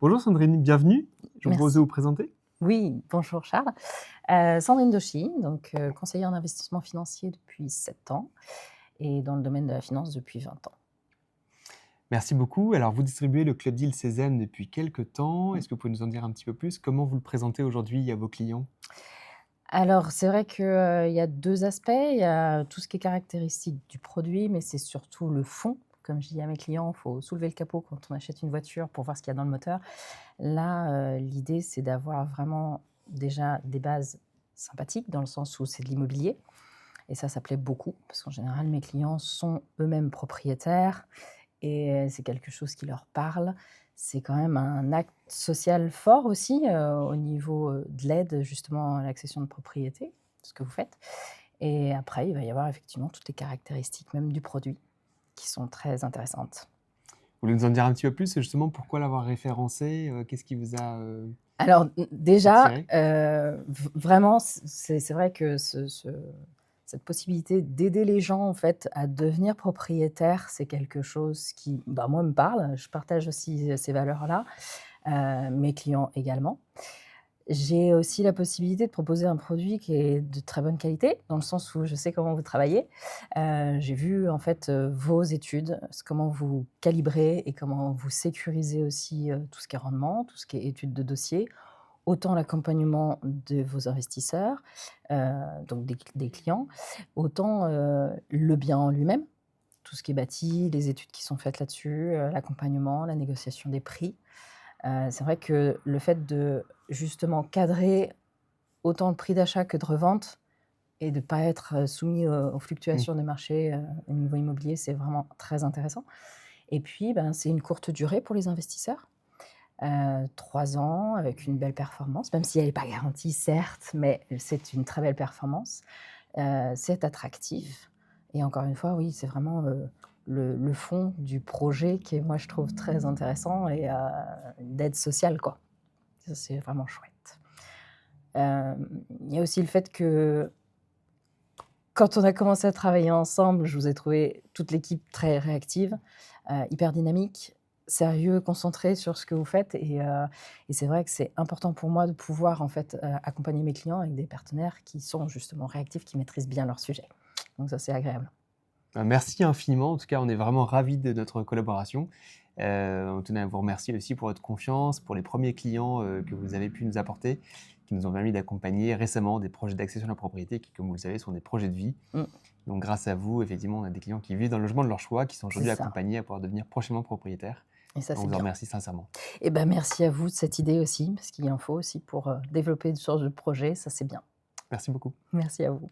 Bonjour Sandrine, bienvenue. Je vous propose de Merci. vous présenter. Oui, bonjour Charles. Sandrine Dochy, donc conseillère en investissement financier depuis 7 ans et dans le domaine de la finance depuis 20 ans. Merci beaucoup. Alors, vous distribuez le Club Deal Cézanne depuis quelques temps. Mmh. Est-ce que vous pouvez nous en dire un petit peu plus? Comment vous le présentez aujourd'hui à vos clients? Alors c'est vrai que, il y a 2 aspects. Il y a tout ce qui est caractéristique du produit, mais c'est surtout le fond. Comme je dis à mes clients, il faut soulever le capot quand on achète une voiture pour voir ce qu'il y a dans le moteur. Là, l'idée, c'est d'avoir vraiment déjà des bases sympathiques dans le sens où c'est de l'immobilier. Et ça plaît beaucoup parce qu'en général, mes clients sont eux-mêmes propriétaires et c'est quelque chose qui leur parle. C'est quand même un acte social fort aussi, au niveau, de l'aide justement à l'accession de propriété, ce que vous faites. Et après, il va y avoir effectivement toutes les caractéristiques même du produit qui sont très intéressantes. Vous voulez nous en dire un petit peu plus, justement, pourquoi l'avoir référencé? Qu'est-ce qui vous a Alors, déjà, attiré? vraiment, c'est vrai que cette possibilité d'aider les gens, en fait, à devenir propriétaires, c'est quelque chose qui, bah, moi, me parle. Je partage aussi, ces valeurs-là, mes clients également. J'ai aussi la possibilité de proposer un produit qui est de très bonne qualité, dans le sens où je sais comment vous travaillez. J'ai vu, en fait, vos études, comment vous calibrez et comment vous sécurisez aussi, tout ce qui est rendement, tout ce qui est étude de dossier. Autant l'accompagnement de vos investisseurs, donc des clients, autant, le bien en lui-même, tout ce qui est bâti, les études qui sont faites là-dessus, l'accompagnement, la négociation des prix. C'est vrai que le fait de justement cadrer autant le prix d'achat que de revente et de pas être, soumis aux Mmh. fluctuations des marchés, au niveau immobilier, c'est vraiment très intéressant. Et puis, ben, c'est une courte durée pour les investisseurs. 3 ans avec une belle performance, même si elle est pas garantie certes, mais c'est une très belle performance. C'est attractif et encore une fois, oui, c'est vraiment, le fond du projet qui est, moi, je trouve très intéressant et d'aide sociale, quoi. Ça, c'est vraiment chouette. Il y a aussi le fait que quand on a commencé à travailler ensemble, je vous ai trouvé toute l'équipe très réactive, hyper dynamique, sérieux, concentré sur ce que vous faites et c'est vrai que c'est important pour moi de pouvoir en fait, accompagner mes clients avec des partenaires qui sont justement réactifs, qui maîtrisent bien leur sujet. Donc ça, c'est agréable. Merci infiniment. En tout cas, on est vraiment ravis de notre collaboration. On tenait à vous remercier aussi pour votre confiance, pour les premiers clients que vous avez pu nous apporter, qui nous ont permis d'accompagner récemment des projets d'accession à la propriété qui, comme vous le savez, sont des projets de vie. Mmh, Donc, grâce à vous, effectivement, on a des clients qui vivent dans le logement de leur choix, qui sont c'est aujourd'hui ça accompagnés à pouvoir devenir prochainement propriétaires. et ça, On c'est vous en bien. remercie sincèrement. Et ben, merci à vous de cette idée aussi, parce qu'il en faut aussi pour, développer ce genre de projet, ça, c'est bien. Merci beaucoup. Merci à vous.